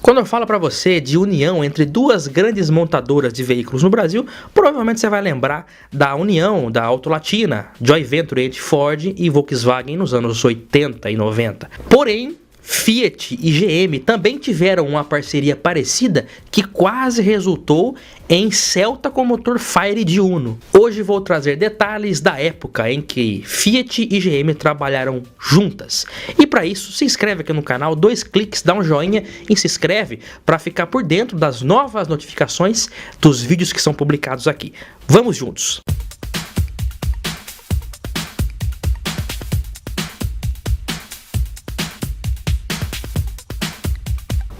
Quando eu falo para você de união entre duas grandes montadoras de veículos no Brasil, provavelmente você vai lembrar da união da Auto Latina, Joint Venture entre Ford e Volkswagen nos anos 80 e 90. Porém, Fiat e GM também tiveram uma parceria parecida que quase resultou em Celta com motor Fire de Uno. Hoje vou trazer detalhes da época em que Fiat e GM trabalharam juntas. E para isso, se inscreve aqui no canal, 2 cliques, dá um joinha e se inscreve para ficar por dentro das novas notificações dos vídeos que são publicados aqui. Vamos juntos!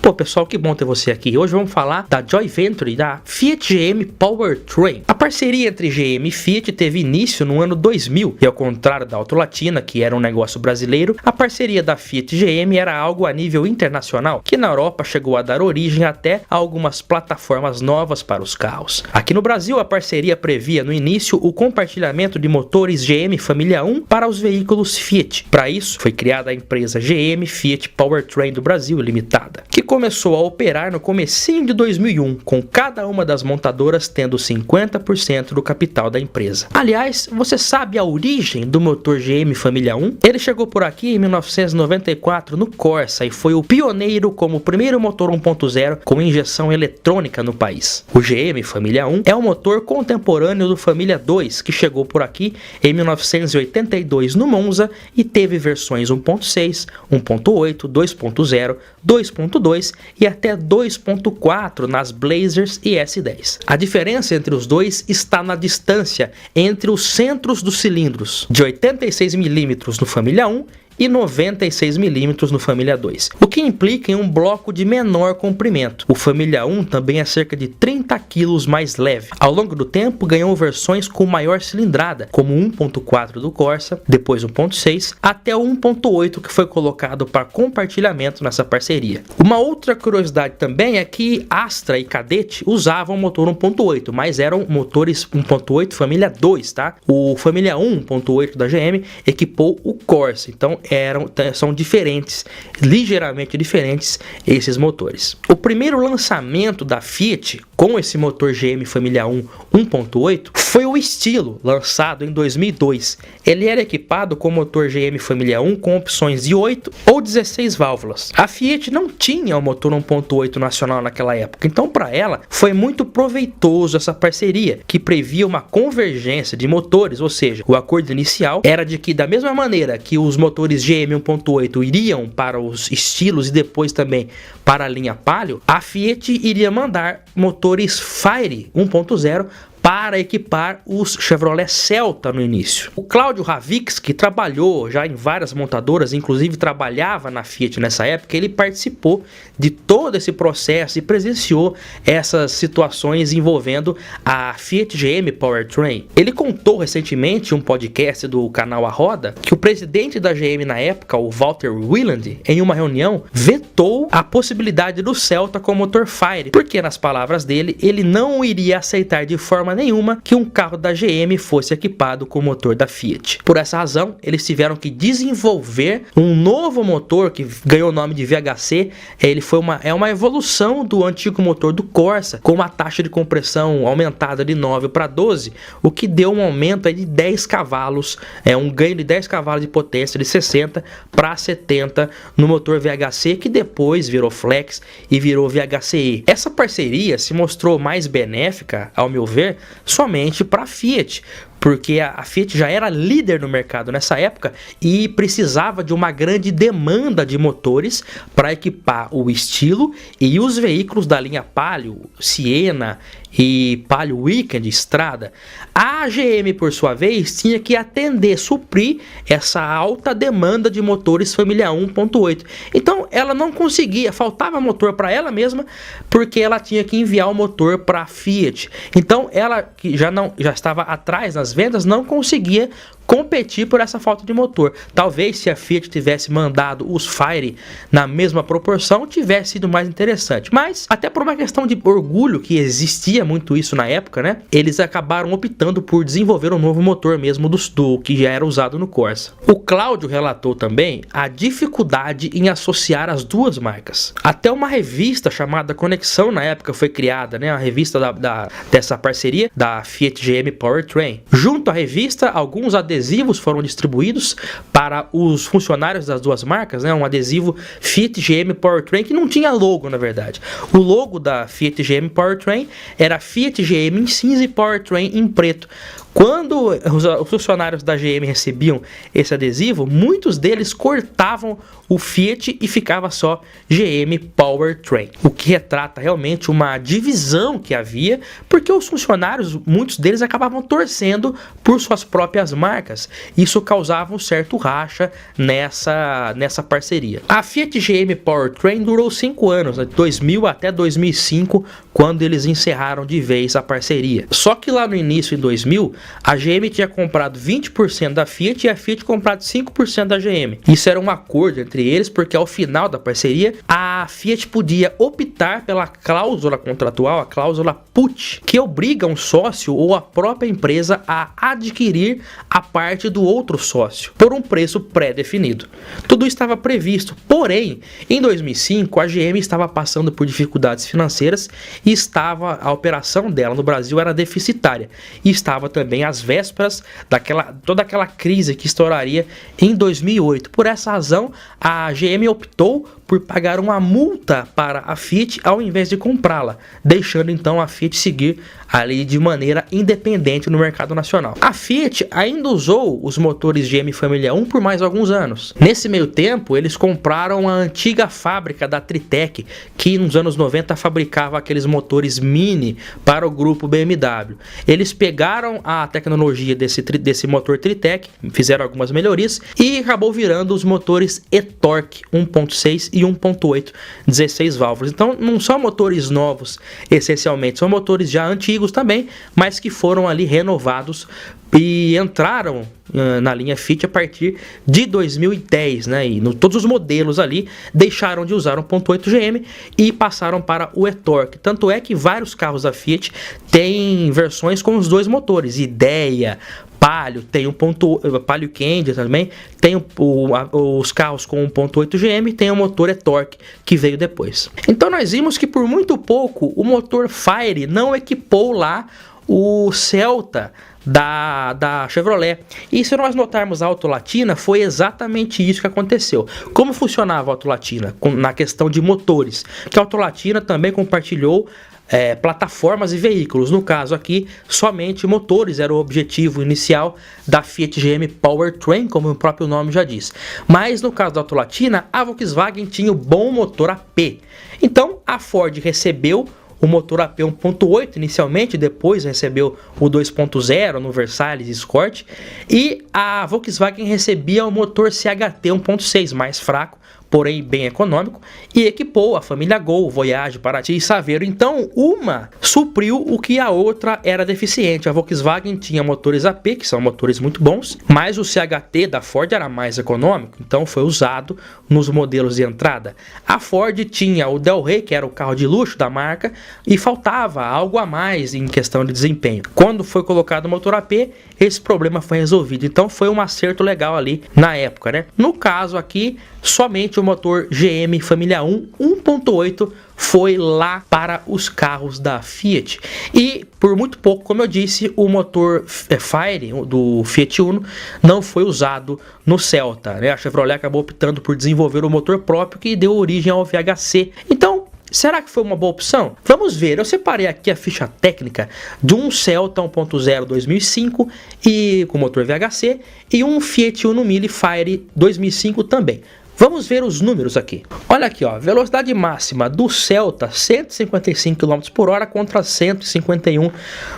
Pô, pessoal, que bom ter você aqui. Hoje vamos falar da Joint Venture da Fiat GM Powertrain. A parceria entre GM e Fiat teve início no ano 2000 e, ao contrário da Auto Latina, que era um negócio brasileiro, a parceria da Fiat GM era algo a nível internacional, que na Europa chegou a dar origem até a algumas plataformas novas para os carros. Aqui no Brasil, a parceria previa no início o compartilhamento de motores GM Família 1 para os veículos Fiat. Para isso, foi criada a empresa GM Fiat Powertrain do Brasil Limitada, que começou a operar no comecinho de 2001, com cada uma das montadoras tendo 50% do capital da empresa. Aliás, você sabe a origem do motor GM Família 1? Ele chegou por aqui em 1994 no Corsa e foi o pioneiro como o primeiro motor 1.0 com injeção eletrônica no país. O GM Família 1 é o motor contemporâneo do Família 2, que chegou por aqui em 1982 no Monza e teve versões 1.6, 1.8, 2.0, 2.2 e até 2.4 nas Blazers e S10. A diferença entre os dois está na distância entre os centros dos cilindros, de 86 mm no Família 1 e 96 mm no Família 2, o que implica em um bloco de menor comprimento. O Família 1 também é cerca de 30 kg mais leve. Ao longo do tempo ganhou versões com maior cilindrada, como o 1.4 do Corsa, depois o 1.6, até o 1.8 que foi colocado para compartilhamento nessa parceria. Uma outra curiosidade também é que Astra e Kadett usavam motor 1.8, mas eram motores 1.8 Família 2, tá? O Família 1.8 da GM equipou o Corsa, então são diferentes, ligeiramente diferentes esses motores. O primeiro lançamento da Fiat com esse motor GM Família 1 1.8 foi o Estilo, lançado em 2002. Ele era equipado com motor GM Família 1 com opções de 8 ou 16 válvulas. A Fiat não tinha o motor 1.8 nacional naquela época, então para ela foi muito proveitoso essa parceria, que previa uma convergência de motores, ou seja, o acordo inicial era de que da mesma maneira que os motores GM 1.8 iriam para os estilos e depois também para a linha Palio, a Fiat iria mandar motores Fire 1.0 para equipar os Chevrolet Celta no início. O Cláudio Ravix, que trabalhou já em várias montadoras, inclusive trabalhava na Fiat nessa época, ele participou de todo esse processo e presenciou essas situações envolvendo a Fiat GM Powertrain. Ele contou recentemente em um podcast do canal A Roda que o presidente da GM na época, o Walter Wieland, em uma reunião, vetou a possibilidade do Celta com motor Fire, porque nas palavras dele, ele não iria aceitar de forma nenhuma que um carro da GM fosse equipado com o motor da Fiat. Por essa razão, eles tiveram que desenvolver um novo motor que ganhou o nome de VHC. Ele foi uma evolução do antigo motor do Corsa, com uma taxa de compressão aumentada de 9 para 12, o que deu um aumento aí de 10 cavalos, um ganho de 10 cavalos de potência de 60 para 70 no motor VHC, que depois virou Flex e virou VHCe. Essa parceria se mostrou mais benéfica, ao meu ver, somente para a Fiat, porque a Fiat já era líder no mercado nessa época e precisava de uma grande demanda de motores para equipar o Estilo e os veículos da linha Palio, Siena e Palio Weekend Estrada. A GM, por sua vez, tinha que atender, suprir essa alta demanda de motores Família 1.8. Então ela não conseguia, faltava motor para ela mesma, porque ela tinha que enviar o motor para a Fiat. Então ela, que já estava atrás nas vendas, não conseguia competir por essa falta de motor. Talvez se a Fiat tivesse mandado os Fire na mesma proporção, tivesse sido mais interessante. Mas, até por uma questão de orgulho, que existia muito isso na época, né? Eles acabaram optando por desenvolver um novo motor mesmo do que já era usado no Corsa. O Cláudio relatou também a dificuldade em associar as duas marcas. Até uma revista chamada Conexão na época foi criada, né? A revista dessa parceria da Fiat GM Powertrain. Junto à revista, alguns adesivos foram distribuídos para os funcionários das duas marcas, né? Um adesivo Fiat GM Powertrain que não tinha logo, na verdade. O logo da Fiat GM Powertrain era Fiat GM em cinza e Powertrain em preto. Quando os funcionários da GM recebiam esse adesivo, muitos deles cortavam o Fiat e ficava só GM Powertrain, o que retrata realmente uma divisão que havia, porque os funcionários, muitos deles acabavam torcendo por suas próprias marcas. Isso causava um certo racha nessa parceria. A Fiat GM Powertrain durou 5 anos, de 2000 até 2005, quando eles encerraram de vez a parceria. Só que lá no início, em 2000, a GM tinha comprado 20% da Fiat e a Fiat comprado 5% da GM. Isso era um acordo entre eles, porque ao final da parceria, a Fiat podia optar pela cláusula contratual, a cláusula put, que obriga um sócio ou a própria empresa a adquirir a parte do outro sócio, por um preço pré-definido. Tudo estava previsto, porém, em 2005, a GM estava passando por dificuldades financeiras e a operação dela no Brasil era deficitária, e estava também às vésperas toda aquela crise que estouraria em 2008. Por essa razão, a GM optou por pagar uma multa para a Fiat ao invés de comprá-la, deixando então a Fiat seguir ali de maneira independente no mercado nacional. A Fiat ainda usou os motores GM Família 1 por mais alguns anos. Nesse meio tempo, eles compraram a antiga fábrica da Tritec, que nos anos 90 fabricava aqueles motores mini para o grupo BMW. Eles pegaram a tecnologia desse motor Tritec, fizeram algumas melhorias e acabou virando os motores e-Torque 1.6 e 1.8, 16 válvulas. Então não são motores novos essencialmente, são motores já antigos também, mas que foram ali renovados e entraram na linha Fiat a partir de 2010, né? E todos os modelos ali deixaram de usar 1.8 GM e passaram para o e-Torque. Tanto é que vários carros da Fiat têm versões com os dois motores, Ideia, Palio, tem Palio Candy também, tem os carros com 1.8 GM, tem o motor e-Torque que veio depois. Então nós vimos que por muito pouco o motor Fire não equipou lá o Celta da Chevrolet. E se nós notarmos a Autolatina, foi exatamente isso que aconteceu. Como funcionava a Autolatina na questão de motores? Que a Autolatina também compartilhou plataformas e veículos. No caso aqui, somente motores era o objetivo inicial da Fiat GM Powertrain, como o próprio nome já diz. Mas no caso da Autolatina, a Volkswagen tinha o bom motor AP. Então a Ford recebeu o motor AP 1.8 inicialmente, depois recebeu o 2.0 no Versailles Escort, e a Volkswagen recebia o motor CHT 1.6 mais fraco, porém bem econômico, e equipou a família Gol, Voyage, Paraty e Saveiro. Então, uma supriu o que a outra era deficiente. A Volkswagen tinha motores AP, que são motores muito bons, mas o CHT da Ford era mais econômico, então foi usado nos modelos de entrada. A Ford tinha o Del Rey, que era o carro de luxo da marca, e faltava algo a mais em questão de desempenho. Quando foi colocado o motor AP, esse problema foi resolvido. Então, foi um acerto legal ali na época, né? No caso aqui, somente o motor GM Família 1 1.8 foi lá para os carros da Fiat. E por muito pouco, como eu disse, o motor Fire do Fiat Uno não foi usado no Celta, né? A Chevrolet acabou optando por desenvolver o motor próprio que deu origem ao VHC. Então, será que foi uma boa opção? Vamos ver, eu separei aqui a ficha técnica de um Celta 1.0 2005 e com motor VHC e um Fiat Uno Mille Fire 2005 também. Vamos ver os números aqui. Olha aqui, ó, velocidade máxima do Celta 155 km por hora contra 151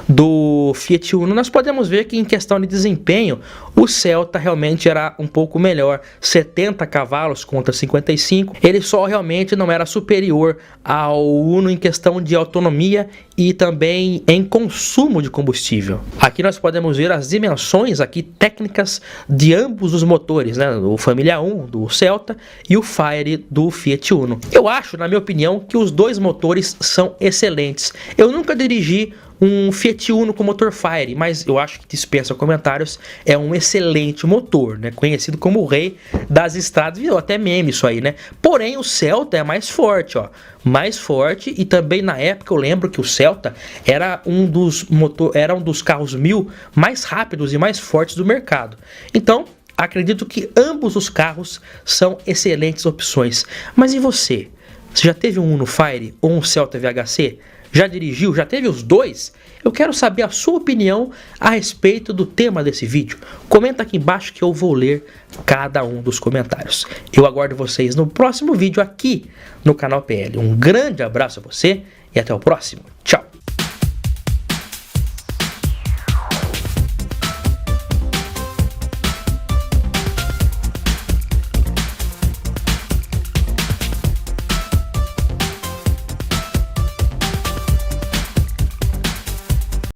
do Fiat Uno. Nós podemos ver que em questão de desempenho, o Celta realmente era um pouco melhor, 70 cavalos contra 55. Ele só realmente não era superior ao Uno em questão de autonomia e também em consumo de combustível. Aqui nós podemos ver as dimensões aqui técnicas de ambos os motores, né? O Família 1 do Celta e o Fire do Fiat Uno. Eu acho, na minha opinião, que os dois motores são excelentes. Eu nunca dirigi um Fiat Uno com motor Fire, mas eu acho que dispensa comentários, é um excelente motor, né? Conhecido como o rei das estradas, virou até meme isso aí, né? Porém, o Celta é mais forte, ó, mais forte, e também na época eu lembro que o Celta era um dos carros 1000 mais rápidos e mais fortes do mercado. Então, acredito que ambos os carros são excelentes opções. Mas e você? Você já teve um Uno Fire ou um Celta VHC? Já dirigiu? Já teve os dois? Eu quero saber a sua opinião a respeito do tema desse vídeo. Comenta aqui embaixo que eu vou ler cada um dos comentários. Eu aguardo vocês no próximo vídeo aqui no canal PL. Um grande abraço a você e até o próximo. Tchau!